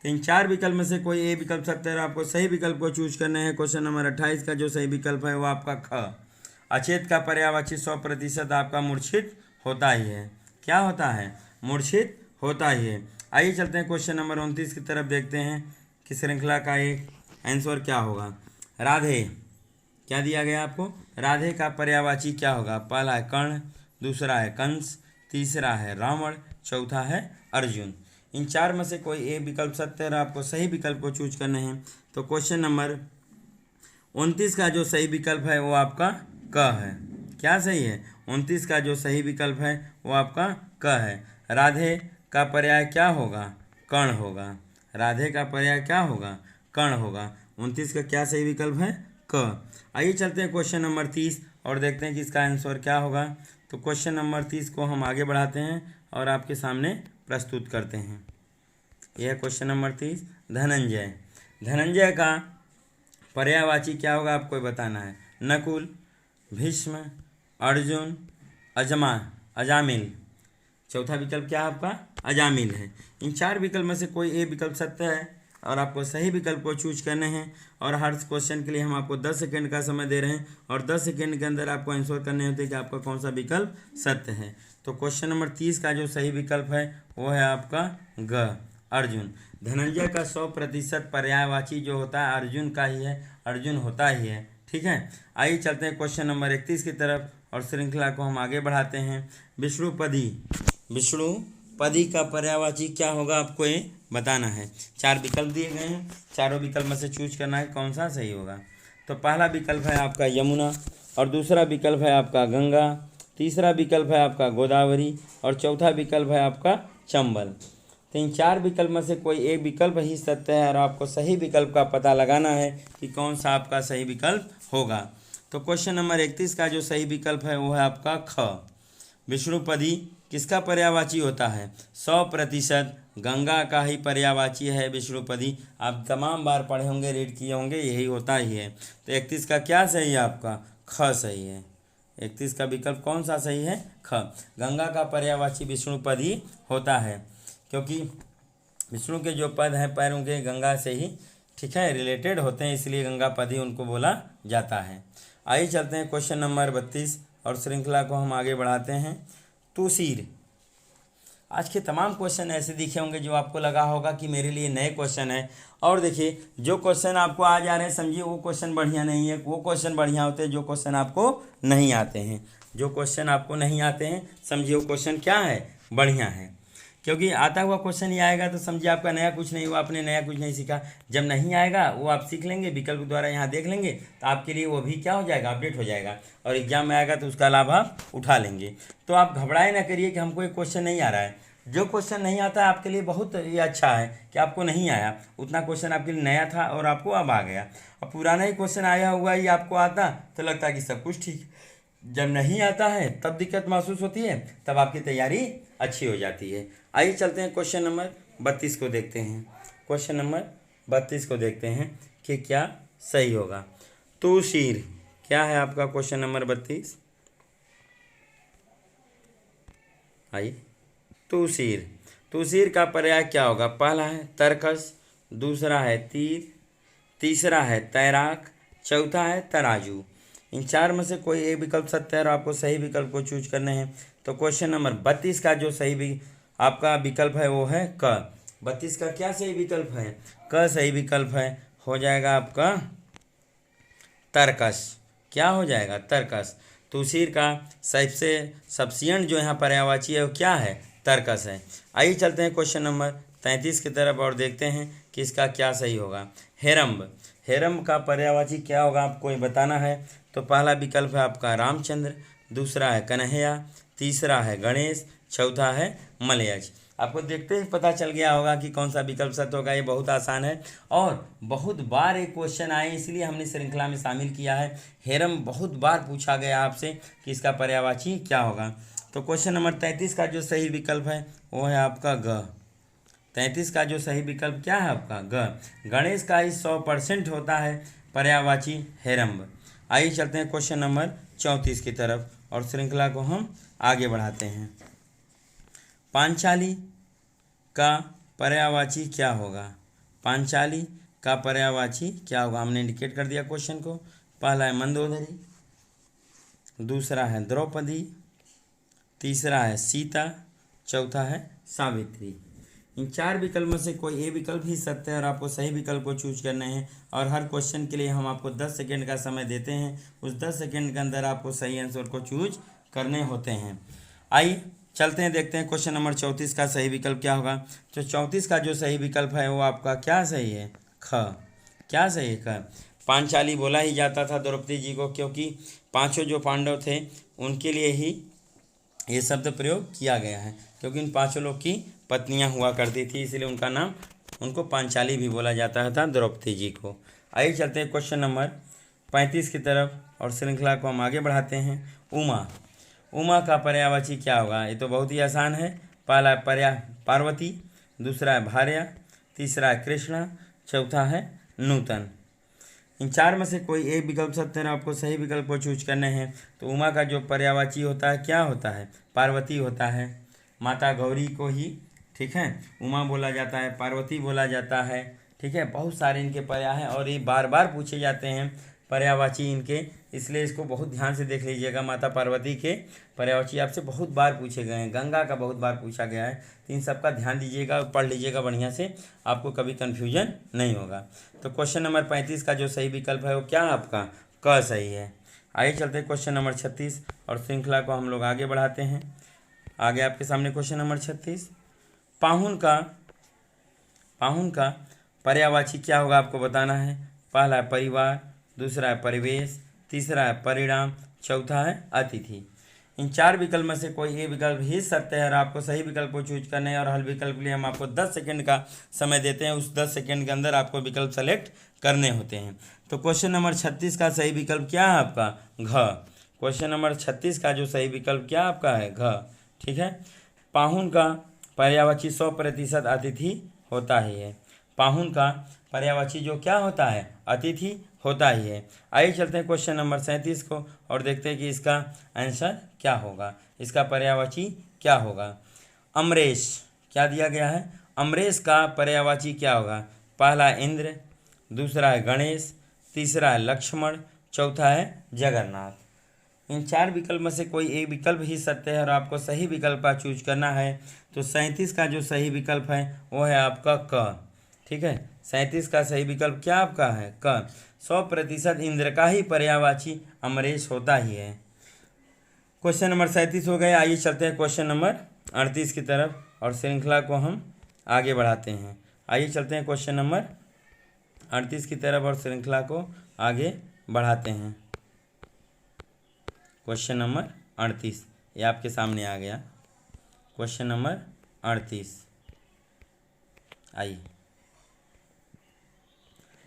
तो इन 4 विकल्प में से कोई एक विकल्प सत्य है, आपको सही विकल्प को चूज करना है। क्वेश्चन नंबर 28 का जो सही विकल्प है वो आपका ख। अचेत का पर्यायवाची 100% आपका मूर्छित होता ही है। क्या होता है? मूर्छित होता ही है। आइए चलते हैं क्वेश्चन नंबर 29 की तरफ, देखते हैं कि श्रृंखला का एक आंसर क्या होगा। राधे, क्या दिया गया आपको? राधे का पर्यायवाची क्या होगा? पहला है कर्ण, दूसरा है कंस, तीसरा है रावण, चौथा है अर्जुन। इन चार में से कोई एक विकल्प सत्य है और आपको सही विकल्प को चूज करने हैं। तो क्वेश्चन नंबर 29 का जो सही विकल्प है वो आपका क है। क्या सही है? 29 का जो सही विकल्प है वो आपका क है। राधे का पर्याय क्या होगा? कर्ण होगा। राधे का पर्याय क्या होगा? कर्ण होगा। 29 का क्या सही विकल्प है? क। आइए चलते हैं क्वेश्चन नंबर 30 और देखते हैं कि इसका आंसर क्या होगा। तो क्वेश्चन नंबर 30 को हम आगे बढ़ाते हैं और आपके सामने प्रस्तुत करते हैं। यह क्वेश्चन नंबर 30, धनंजय। धनंजय का पर्यायवाची क्या होगा आपको बताना है। नकुल, भीष्म, अर्जुन, अजामिल। चौथा विकल्प क्या है आपका? अजामिल है। इन चार विकल्प में से कोई एक विकल्प सत्य है और आपको सही विकल्प को चूज करने हैं। और हर क्वेश्चन के लिए हम आपको 10 सेकंड का समय दे रहे हैं और 10 सेकंड के अंदर आपको आंसर करने होते हैं कि आपका कौन सा विकल्प सत्य है। तो क्वेश्चन नंबर 30 का जो सही विकल्प है वो है आपका ग, अर्जुन। धनंजय का 100% पर्यायवाची जो होता है अर्जुन का ही है, अर्जुन होता ही है। ठीक है, आइए चलते हैं क्वेश्चन नंबर 31 की तरफ और श्रृंखला को हम आगे बढ़ाते हैं। विष्णुपदी का पर्यायवाची क्या होगा आपको ये बताना है। चार विकल्प दिए गए हैं, चारों विकल्प में से चूज करना है कौन सा सही होगा। तो पहला विकल्प है आपका यमुना, और दूसरा विकल्प है आपका गंगा, तीसरा विकल्प है आपका गोदावरी और चौथा विकल्प है आपका चंबल। तो इन चार विकल्प में से कोई एक विकल्प ही सत्य है और आपको सही विकल्प का पता लगाना है कि कौन सा आपका सही विकल्प होगा। तो क्वेश्चन नंबर 31 का जो सही विकल्प है वो है आपका ख। विष्णुपदी किसका पर्यायवाची होता है? 100% गंगा का ही पर्यायवाची है विष्णुपदी। आप तमाम बार पढ़े होंगे, रीड किए होंगे, यही होता ही है। तो 31 का क्या सही है आपका? ख सही है। 31 का विकल्प कौन सा सही है? ख। गंगा का पर्यायवाची विष्णुपदी होता है क्योंकि विष्णु के जो पद हैं पैरों के गंगा से ही ठीक है रिलेटेड होते हैं, इसलिए गंगापदी उनको बोला जाता है। आइए चलते हैं क्वेश्चन नंबर 32 और श्रृंखला को हम आगे बढ़ाते हैं। तुसीर। आज के तमाम क्वेश्चन ऐसे दिखे होंगे जो आपको लगा होगा कि मेरे लिए नए क्वेश्चन है। और देखिए जो क्वेश्चन आपको आ जा रहे हैं समझिए वो क्वेश्चन बढ़िया नहीं है, वो क्वेश्चन बढ़िया होते हैं जो क्वेश्चन आपको नहीं आते हैं। जो क्वेश्चन आपको नहीं आते हैं समझिए वो क्वेश्चन क्या है? बढ़िया है। क्योंकि आता हुआ क्वेश्चन ही आएगा तो समझिए आपका नया कुछ नहीं हुआ, आपने नया कुछ नहीं सीखा। जब नहीं आएगा वो आप सीख लेंगे, विकल्प द्वारा यहाँ देख लेंगे तो आपके लिए वो भी क्या हो जाएगा? अपडेट हो जाएगा और एग्जाम में आएगा तो उसका लाभ आप उठा लेंगे। तो आप घबराए ना करिए कि हमको एक क्वेश्चन नहीं आ रहा है। जो क्वेश्चन नहीं आता है आपके लिए बहुत ये अच्छा है कि आपको नहीं आया, उतना क्वेश्चन आपके लिए नया था और आपको अब आ गया। अब पुराना ही क्वेश्चन आया हुआ ही आपको आता तो लगता है कि सब कुछ ठीक। जब नहीं आता है तब दिक्कत महसूस होती है, तब आपकी तैयारी अच्छी हो जाती है। आइए चलते हैं क्वेश्चन नंबर 32 को देखते हैं। क्वेश्चन नंबर 32 को देखते हैं कि क्या सही होगा। तुसीर क्या है आपका क्वेश्चन नंबर 32? आइए, तुसीर का पर्याय क्या होगा? पहला है तरकस, दूसरा है तीर, तीसरा है तैराक, चौथा है तराजू। इन चार में से कोई एक विकल्प सत्य है और आपको सही विकल्प को चूज करने हैं। तो क्वेश्चन नंबर 32 का जो सही भी आपका विकल्प है वो है क। 32 का क्या सही विकल्प है? क सही विकल्प है। हो जाएगा आपका तरकस। क्या हो जाएगा? तरकस। तुसीर का सबसे सब्सिएंट जो यहाँ पर्यायवाची है वो क्या है? तरकस है। आइए चलते हैं क्वेश्चन नंबर 33 की तरफ और देखते हैं कि इसका क्या सही होगा। हेरम्ब। हेरम्ब का पर्यायवाची क्या होगा आपको ये बताना है। तो पहला विकल्प है आपका रामचंद्र, दूसरा है कन्हैया, तीसरा है गणेश, चौथा है मलयज। आपको देखते ही पता चल गया होगा कि कौन सा विकल्प सत्य होगा। ये बहुत आसान है और बहुत बार एक क्वेश्चन आए इसलिए हमने श्रृंखला में शामिल किया है। हेरम्ब बहुत बार पूछा गया आपसे कि इसका पर्यायवाची क्या होगा। तो क्वेश्चन नंबर 33 का जो सही विकल्प है वो है आपका ग। 33 का जो सही विकल्प क्या है आपका? ग। गणेश का ही 100% होता है पर्यायवाची हेरम्ब। आइए चलते हैं क्वेश्चन नंबर 34 की तरफ और श्रृंखला को हम आगे बढ़ाते हैं। पांचाली का पर्यायवाची क्या होगा? पांचाली का पर्यायवाची क्या होगा? हमने इंडिकेट कर दिया क्वेश्चन को। पहला है मंदोदरी, दूसरा है द्रौपदी, तीसरा है सीता, चौथा है सावित्री। इन चार विकल्प में से कोई ए विकल्प ही सत्य है और आपको सही विकल्प को चूज करना है। और हर क्वेश्चन के लिए हम आपको 10 सेकेंड का समय देते हैं। उस 10 सेकेंड के अंदर आपको सही आंसर को चूज करने होते हैं। आइए चलते हैं, देखते हैं क्वेश्चन नंबर 34 का सही विकल्प क्या होगा। तो 34 का जो सही विकल्प है वो आपका क्या सही है? ख। क्या सही है? ख। पांचाली बोला ही जाता था द्रौपदी जी को, क्योंकि पांचों जो पांडव थे उनके लिए ही ये शब्द प्रयोग किया गया है, क्योंकि इन पांचों लोग की पत्नियां हुआ करती थी, इसलिए उनका नाम, उनको पांचाली भी बोला जाता था द्रौपदी जी को। आइए चलते हैं क्वेश्चन नंबर 35 की तरफ और श्रृंखला को हम आगे बढ़ाते हैं। उमा। उमा का पर्यायवाची क्या होगा? ये तो बहुत ही आसान है। पहला है पार्वती, दूसरा है भार्या, तीसरा है कृष्णा, चौथा है नूतन। इन चार में से कोई एक विकल्प सत्य है, आपको सही विकल्प को चूज करने हैं। तो उमा का जो पर्यायवाची होता है क्या होता है? पार्वती होता है। माता गौरी को ही, ठीक है, उमा बोला जाता है, पार्वती बोला जाता है, ठीक है। बहुत सारे इनके पर्याय हैं और ये बार बार पूछे जाते हैं पर्यायवाची इनके, इसलिए इसको बहुत ध्यान से देख लीजिएगा। माता पार्वती के पर्यायवाची आपसे बहुत बार पूछे गए हैं, गंगा का बहुत बार पूछा गया है। तो इन सबका ध्यान दीजिएगा और पढ़ लीजिएगा बढ़िया से, आपको कभी कन्फ्यूजन नहीं होगा। तो क्वेश्चन नंबर 35 का जो सही विकल्प है वो क्या आपका? क सही है। आइए चलते हैं क्वेश्चन नंबर 36 और श्रृंखला को हम लोग आगे बढ़ाते हैं। आगे आपके सामने क्वेश्चन नंबर 36। पाहुन का पर्यायवाची क्या होगा आपको बताना है। पहला है परिवार, दूसरा है परिवेश, तीसरा है परिणाम, चौथा है अतिथि। इन चार विकल्प में से कोई एक विकल्प ही सत्य है और आपको सही विकल्प को चूज करना है। और हर विकल्प के लिए हम आपको 10 सेकंड का समय देते हैं। उस 10 सेकंड के अंदर आपको विकल्प सेलेक्ट करने होते हैं। तो क्वेश्चन नंबर 36 का सही विकल्प क्या है आपका? घ। क्वेश्चन नंबर 36 का जो सही विकल्प क्या आपका है? घ, ठीक है। पाहुन का पर्यायवाची 100% अतिथि होता ही है। पाहुन का पर्यायवाची जो क्या होता है? अतिथि होता ही है। आइए चलते हैं क्वेश्चन नंबर 37 को और देखते हैं कि इसका आंसर क्या होगा, इसका पर्यायवाची क्या होगा। अमरेश, क्या दिया गया है? अमरेश का पर्यायवाची क्या होगा? पहला है इंद्र, दूसरा है गणेश, तीसरा है लक्ष्मण, चौथा है जगन्नाथ। इन चार विकल्प में से कोई एक विकल्प ही सत्य है और आपको सही विकल्प का चूज करना है। तो 37 का जो सही विकल्प है वो है आपका क, ठीक है। 37 का सही विकल्प क्या आपका है? क। 100% इंद्र का ही पर्यायवाची अमरेश होता ही है। क्वेश्चन नंबर 37 हो गए। आइए चलते हैं क्वेश्चन नंबर 38 की तरफ और श्रृंखला को हम आगे बढ़ाते हैं। आइए चलते हैं क्वेश्चन नंबर 38 की तरफ और श्रृंखला को आगे बढ़ाते हैं। क्वेश्चन नंबर 38 ये आपके सामने आ गया। क्वेश्चन नंबर 38, आइए।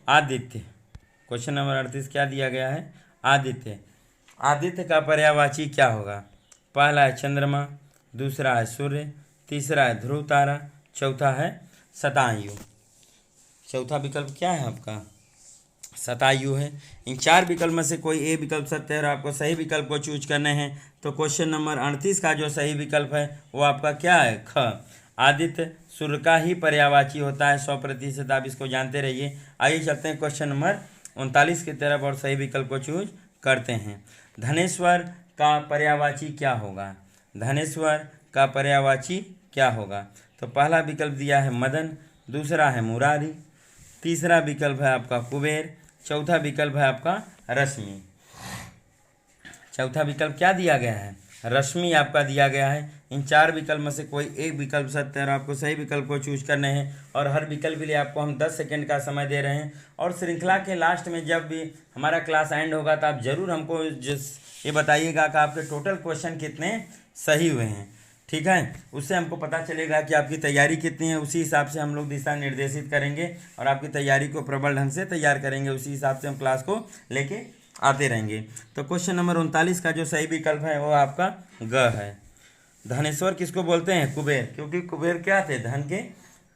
आदित्य। क्वेश्चन नंबर 38 क्या दिया गया है? आदित्य। आदित्य का पर्यायवाची क्या होगा? पहला है चंद्रमा, दूसरा है सूर्य, तीसरा है ध्रुव तारा, चौथा है शतायु। चौथा विकल्प क्या है आपका? शतायु है। इन चार विकल्प में से कोई एक विकल्प सत्य है और आपको सही विकल्प को चूज करने हैं। तो क्वेश्चन नंबर 38 का जो सही विकल्प है वो आपका क्या है? ख। आदित्य सूर्य का ही पर्यायवाची होता है 100%, आप इसको जानते रहिए। आइए चलते हैं क्वेश्चन नंबर 39 की तरफ और सही विकल्प को चूज करते हैं। धनेश्वर का पर्यायवाची क्या होगा? धनेश्वर का पर्यायवाची क्या होगा? तो पहला विकल्प दिया है मदन, दूसरा है मुरारी, तीसरा विकल्प है आपका कुबेर, चौथा विकल्प है आपका रश्मि। चौथा विकल्प क्या दिया गया है? रश्मि आपका दिया गया है। इन चार विकल्प में से कोई एक विकल्प सत्य है और आपको सही विकल्प को चूज करने हैं। और हर विकल्प के लिए आपको हम 10 सेकंड का समय दे रहे हैं। और श्रृंखला के लास्ट में जब भी हमारा क्लास एंड होगा तो आप ज़रूर हमको ये बताइएगा कि आपके टोटल क्वेश्चन कितने सही हुए हैं, ठीक है। उससे हमको पता चलेगा कि आपकी तैयारी कितनी है। उसी हिसाब से हम लोग दिशा निर्देशित करेंगे और आपकी तैयारी को प्रबल ढंग से तैयार करेंगे। उसी हिसाब से हम क्लास को लेके आते रहेंगे। तो क्वेश्चन नंबर 39 का जो सही विकल्प है वो आपका ग है। धनेश्वर किसको बोलते हैं? कुबेर, क्योंकि कुबेर क्या थे? धन के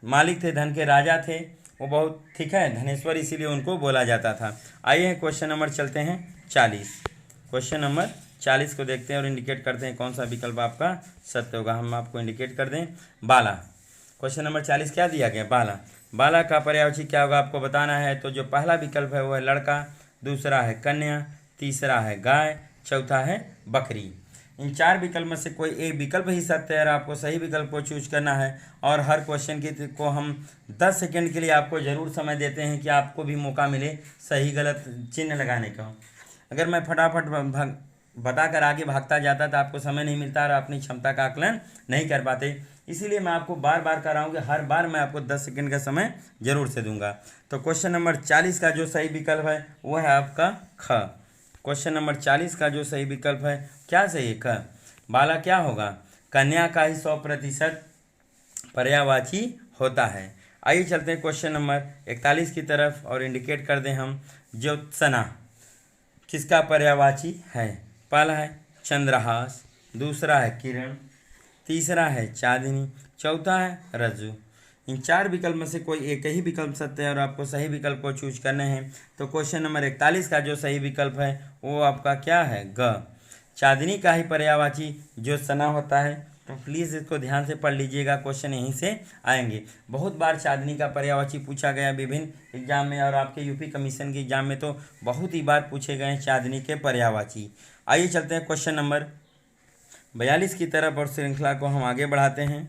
मालिक थे, धन के राजा थे वो, बहुत ठीक है, धनेश्वर, इसीलिए उनको बोला जाता था। आइए क्वेश्चन नंबर चलते हैं 40। क्वेश्चन नंबर 40 को देखते हैं और इंडिकेट करते हैं कौन सा विकल्प आपका सत्य होगा। हम आपको इंडिकेट कर दें बाला। क्वेश्चन नंबर 40 क्या दिया गया? बाला। बाला का पर्यायवाची क्या होगा आपको बताना है। तो जो पहला विकल्प है वो है लड़का, दूसरा है कन्या, तीसरा है गाय, चौथा है बकरी। इन 4 विकल्प में से कोई एक विकल्प ही सत्य है और आपको सही विकल्प को चूज करना है। और हर क्वेश्चन को हम 10 सेकंड के लिए आपको ज़रूर समय देते हैं कि आपको भी मौका मिले सही गलत चिन्ह लगाने का। अगर मैं फटाफट बताकर आगे भागता जाता तो आपको समय नहीं मिलता और अपनी क्षमता का आकलन नहीं कर पाते। इसीलिए मैं आपको बार बार कर रहा हूँ कि हर बार मैं आपको 10 सेकंड का समय जरूर से दूंगा। तो क्वेश्चन नंबर 40 का जो सही विकल्प है वो है आपका ख। क्वेश्चन नंबर 40 का जो सही विकल्प है क्या सही है? ख। बाला क्या होगा? कन्या का ही 100% पर्यायवाची होता है। आइए चलते हैं क्वेश्चन नंबर 41 की तरफ और इंडिकेट कर दें हम। ज्योत्सना किसका पर्यायवाची है? पहला है चंद्रहास, दूसरा है किरण, तीसरा है चांदनी, चौथा है रज्जु। इन 4 विकल्प में से कोई एक ही विकल्प सत्य है और आपको सही विकल्प को चूज करने हैं। तो क्वेश्चन नंबर 41 का जो सही विकल्प है वो आपका क्या है? ग। चांदनी का ही पर्यायवाची ज्योत्सना होता है। तो प्लीज़ इसको ध्यान से पढ़ लीजिएगा, क्वेश्चन यहीं से आएंगे। बहुत बार चांदनी का पर्यायवाची पूछा गया विभिन्न एग्जाम में और आपके यूपी कमीशन के एग्जाम में तो बहुत ही बार पूछे गए चांदनी के पर्यायवाची। आइए चलते हैं क्वेश्चन नंबर 42 की तरफ और श्रृंखला को हम आगे बढ़ाते हैं।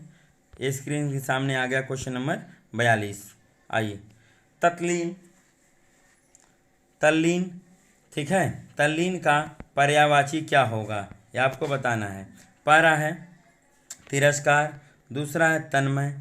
ये स्क्रीन के सामने आ गया क्वेश्चन नंबर 42। आइए तत्लीन, तल्लीन, ठीक है, तल्लीन का पर्यायवाची क्या होगा ये आपको बताना है। पहला है तिरस्कार, दूसरा है तन्मय,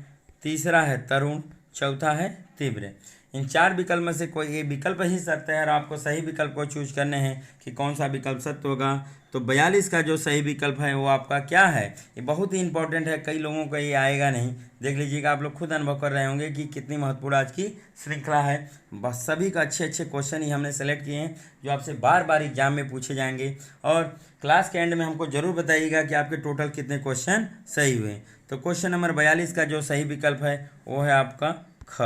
तीसरा है तरुण, चौथा है तीव्र। इन 4 विकल्प में से कोई एक विकल्प ही सत्य है और आपको सही विकल्प को चूज करने हैं कि कौन सा विकल्प सत्य होगा। तो 42 का जो सही विकल्प है वो आपका क्या है? ये बहुत ही इंपॉर्टेंट है, कई लोगों को ये आएगा नहीं। देख लीजिएगा, आप लोग खुद अनुभव कर रहे होंगे कि कितनी महत्वपूर्ण आज की श्रृंखला है। बस सभी का अच्छे अच्छे क्वेश्चन ही हमने सेलेक्ट किए हैं जो आपसे बार बार एग्जाम में पूछे जाएंगे। और क्लास के एंड में हमको जरूर बताइएगा कि आपके टोटल कितने क्वेश्चन सही हुए। तो क्वेश्चन नंबर 42 का जो सही विकल्प है वो है आपका ख।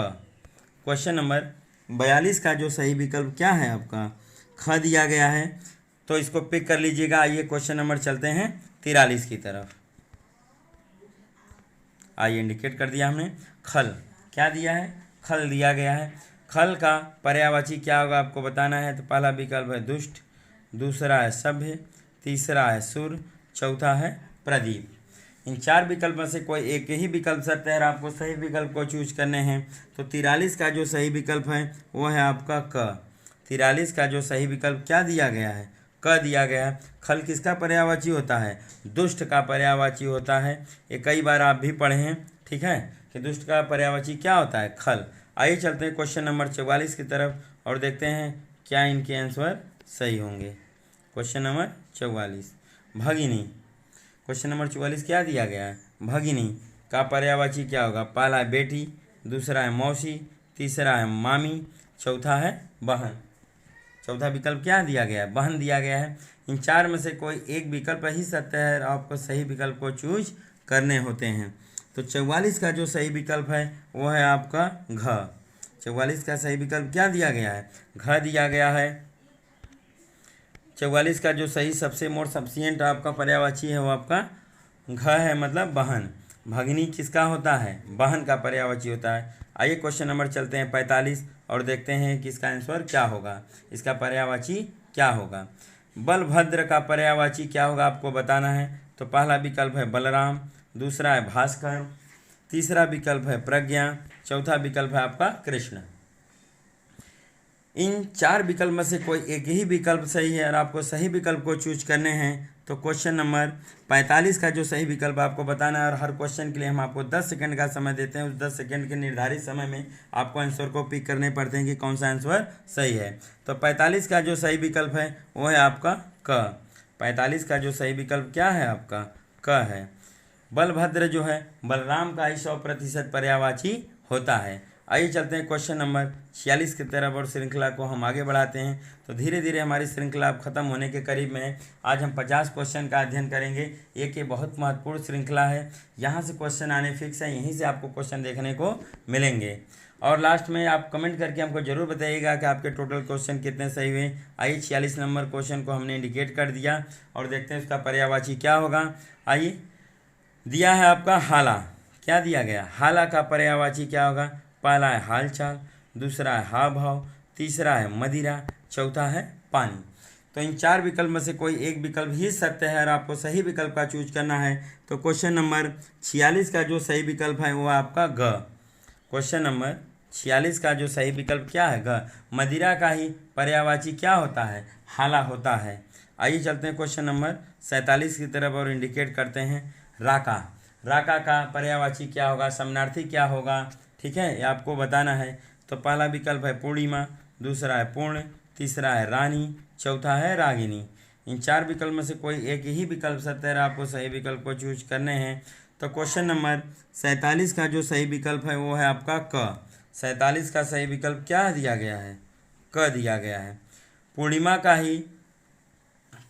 क्वेश्चन नंबर 42 का जो सही विकल्प क्या है आपका? ख दिया गया है, तो इसको पिक कर लीजिएगा। आइए क्वेश्चन नंबर चलते हैं 43 की तरफ। आइए इंडिकेट कर दिया हमने। खल क्या दिया है? खल दिया गया है। खल का पर्यायवाची क्या होगा आपको बताना है। तो पहला विकल्प है दुष्ट, दूसरा है सभ्य, तीसरा है सुर, चौथा है प्रदीप। इन 4 विकल्प में से कोई एक ही विकल्प सत्य है और आपको सही विकल्प को चूज करने हैं। तो 43 का जो सही विकल्प है वो है आपका क। 43 का जो सही विकल्प क्या दिया गया है? क दिया गया है। खल किसका पर्यायवाची होता है? दुष्ट का पर्यायवाची होता है। ये कई बार आप भी पढ़े हैं, ठीक है, कि दुष्ट का पर्यायवाची क्या होता है? खल। आइए चलते हैं क्वेश्चन नंबर 44 की तरफ और देखते हैं क्या इनके आंसर सही होंगे। क्वेश्चन नंबर 44 भगिनी। क्वेश्चन नंबर 44 क्या दिया गया है? भगिनी का पर्यायवाची क्या होगा? पहला है बेटी, दूसरा है मौसी, तीसरा है मामी, चौथा है बहन। चौथा विकल्प क्या दिया गया है? बहन दिया गया है। इन 4 में से कोई एक विकल्प ही सत्य है और आपको सही विकल्प को चूज करने होते हैं। तो 44 का जो सही विकल्प है वो है आपका घ। 44 का सही विकल्प क्या दिया गया है? घ दिया गया है। 44 का जो सही सबसे मोर सब्सिएंट आपका पर्यायवाची है वो आपका घ है, मतलब बहन। भगिनी किसका होता है? बहन का पर्यायवाची होता है। आइए क्वेश्चन नंबर चलते हैं 45 और देखते हैं कि इसका आंसर क्या होगा, इसका पर्यायवाची क्या होगा। बलभद्र का पर्यायवाची क्या होगा आपको बताना है। तो पहला विकल्प है बलराम, दूसरा है भास्कर, तीसरा विकल्प है प्रज्ञा, चौथा विकल्प है आपका कृष्ण। इन 4 विकल्प में से कोई एक ही विकल्प सही है और आपको सही विकल्प को चूज करने हैं। तो क्वेश्चन नंबर 45 का जो सही विकल्प आपको बताना है और हर क्वेश्चन के लिए हम आपको 10 सेकंड का समय देते हैं। उस 10 सेकंड के निर्धारित समय में आपको आंसर को पिक करने पड़ते हैं कि कौन सा आंसर सही है। तो 45 का जो सही विकल्प है वो है आपका क। 45 का जो सही विकल्प क्या है आपका? क है। बलभद्र जो है बलराम का ही 100% पर्यायवाची होता है। आइए चलते हैं क्वेश्चन नंबर 46 की तरफ और श्रृंखला को हम आगे बढ़ाते हैं। तो धीरे धीरे हमारी श्रृंखला अब खत्म होने के करीब में है। आज हम 50 क्वेश्चन का अध्ययन करेंगे। एक ये बहुत महत्वपूर्ण श्रृंखला है, यहाँ से क्वेश्चन आने फिक्स है, यहीं से आपको क्वेश्चन देखने को मिलेंगे। और लास्ट में आप कमेंट करके हमको जरूर बताइएगा कि आपके टोटल क्वेश्चन कितने सही हुए। आइए 46 नंबर क्वेश्चन को हमने इंडिकेट कर दिया और देखते हैं उसका पर्यायवाची क्या होगा। आइए, दिया है आपका हाला। क्या दिया गया? हाला का पर्यायवाची क्या होगा? पहला है हालचाल, दूसरा है हाव भाव, तीसरा है मदिरा, चौथा है पानी। तो इन 4 विकल्प में से कोई एक विकल्प ही सत्य है और आपको सही विकल्प का चूज करना है। तो क्वेश्चन नंबर 46 का जो सही विकल्प है वो आपका ग। क्वेश्चन नंबर 46 का जो सही विकल्प क्या है? ग। मदिरा का ही पर्यायवाची क्या होता है? हाला होता है। आइए चलते हैं क्वेश्चन नंबर 47 की तरफ और इंडिकेट करते हैं राका। राका का पर्यायवाची क्या होगा? समानार्थी क्या होगा? ठीक है, ये आपको बताना है। तो पहला विकल्प है पूर्णिमा, दूसरा है पूर्ण, तीसरा है रानी, चौथा है रागिनी। इन 4 विकल्प में से कोई एक ही विकल्प सत्य है, आपको सही विकल्प को चूज करने हैं। तो क्वेश्चन नंबर 47 का जो सही विकल्प है वो है आपका क। 47 का सही विकल्प क्या दिया गया है? क दिया गया है। पूर्णिमा का ही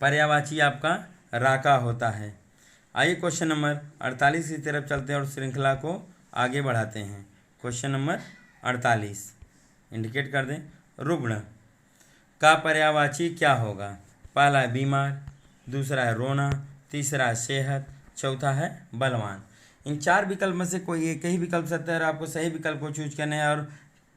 पर्यायवाची आपका राका होता है। आइए क्वेश्चन नंबर 48 की तरफ चलते हैं और श्रृंखला को आगे बढ़ाते हैं। क्वेश्चन नंबर 48 इंडिकेट कर दें। रुग्ण का पर्यायवाची क्या होगा? पहला है बीमार, दूसरा है रोना, तीसरा है सेहत, चौथा है बलवान। इन 4 विकल्प में से कोई एक ही विकल्प सत्य है और आपको सही विकल्प को चूज करना है। और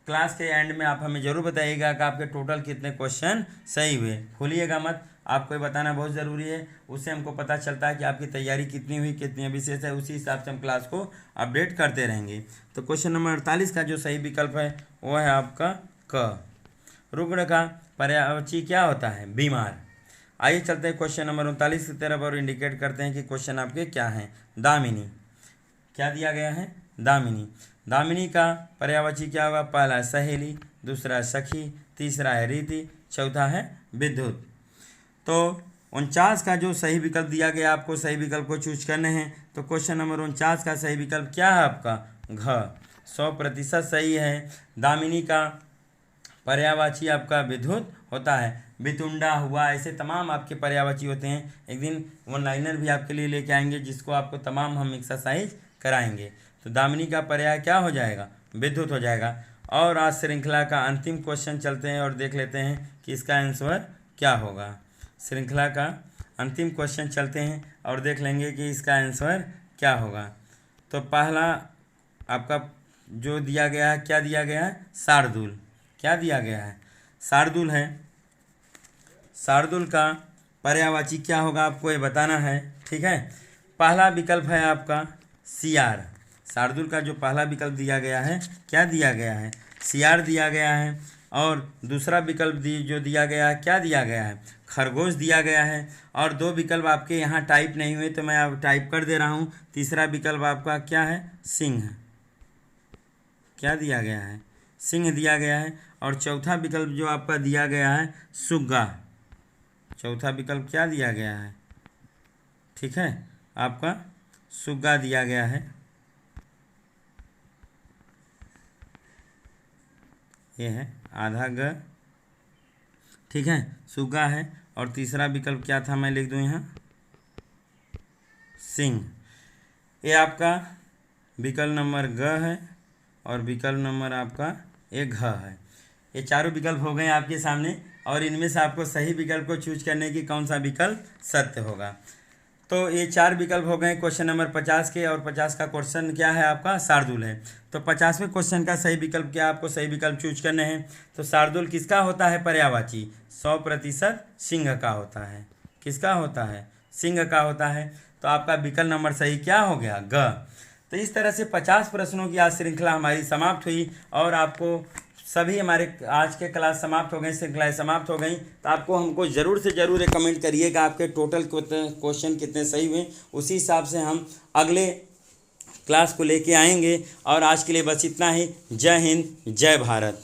क्लास के एंड में आप हमें ज़रूर बताइएगा कि आपके टोटल कितने क्वेश्चन सही हुए। भूलिएगा मत, आपको ये बताना बहुत ज़रूरी है। उससे हमको पता चलता है कि आपकी तैयारी कितनी हुई, कितनी विशेष है। उसी हिसाब से हम क्लास को अपडेट करते रहेंगे। तो क्वेश्चन नंबर 48 का जो सही विकल्प है वो है आपका क। रुग्ण का पर्यायवाची क्या होता है? बीमार। आइए चलते हैं क्वेश्चन नंबर 39 की तरफ और इंडिकेट करते हैं कि क्वेश्चन आपके क्या हैं। दामिनी क्या दिया गया है? दामिनी। दामिनी का पर्यायवाची क्या होगा? पहला है सहेली, दूसरा है सखी, तीसरा है रीति, चौथा है विद्युत। तो 49 का जो सही विकल्प दिया गया, आपको सही विकल्प को चूज करने हैं। तो क्वेश्चन नंबर 49 का सही विकल्प क्या है आपका? घ। 100% सही है। दामिनी का पर्यायवाची आपका विद्युत होता है। बितुंडा हुआ, ऐसे तमाम आपके पर्यायवाची होते हैं। एक दिन वन लाइनर भी आपके लिए लेके आएंगे जिसको आपको तमाम हम एक्सरसाइज कराएंगे। तो दामिनी का पर्याय क्या हो जाएगा? विद्युत हो जाएगा। और आज श्रृंखला का अंतिम क्वेश्चन चलते हैं और देख लेते हैं कि इसका आंसर क्या होगा। श्रृंखला का अंतिम क्वेश्चन चलते हैं और देख लेंगे कि इसका आंसर क्या होगा। तो पहला आपका जो दिया गया है, क्या दिया गया है? शार्दूल। क्या दिया गया है? शार्दूल है। शार्दूल का पर्यायवाची क्या होगा आपको ये बताना है। ठीक है, पहला विकल्प है आपका सियार। शार्दूल का जो पहला विकल्प दिया गया है, क्या दिया गया है? सियार दिया गया है। और दूसरा विकल्प जो दिया गया है, क्या दिया गया है? खरगोश दिया गया है। और 2 विकल्प आपके यहाँ टाइप नहीं हुए तो मैं अब टाइप कर दे रहा हूँ। तीसरा विकल्प आपका क्या है? सिंह। क्या दिया गया है? सिंह दिया गया है। और चौथा विकल्प जो आपका दिया गया है सुग्गा। चौथा विकल्प क्या दिया गया है? ठीक है, आपका सुग्गा दिया गया है। ये है आधा ग। ठीक है, सुग्गा है। और तीसरा विकल्प क्या था, मैं लिख दूं यहाँ सिंह। ये आपका विकल्प नंबर ग है और विकल्प नंबर आपका एक घ है। ये चारों विकल्प हो गए आपके सामने और इनमें से आपको सही विकल्प को चूज करने की कौन सा विकल्प सत्य होगा। तो ये 4 विकल्प हो गए क्वेश्चन नंबर 50 के। और 50 का क्वेश्चन क्या है आपका? शार्दूल है। तो 50वें क्वेश्चन का सही विकल्प क्या, आपको सही विकल्प चूज करने हैं। तो शार्दूल किसका होता है पर्यायवाची? 100% सिंह का होता है। किसका होता है? सिंह का होता है। तो आपका विकल्प नंबर सही क्या हो गया? ग। तो इस तरह से 50 प्रश्नों की आज श्रृंखला हमारी समाप्त हुई और आपको सभी हमारे आज के क्लास समाप्त हो गए, श्रृंखलाएँ समाप्त हो गई। तो आपको हमको ज़रूर से ज़रूर कमेंट करिएगा आपके टोटल क्वेश्चन कितने सही हुए। उसी हिसाब से हम अगले क्लास को लेके आएंगे। और आज के लिए बस इतना ही। जय हिंद, जय भारत।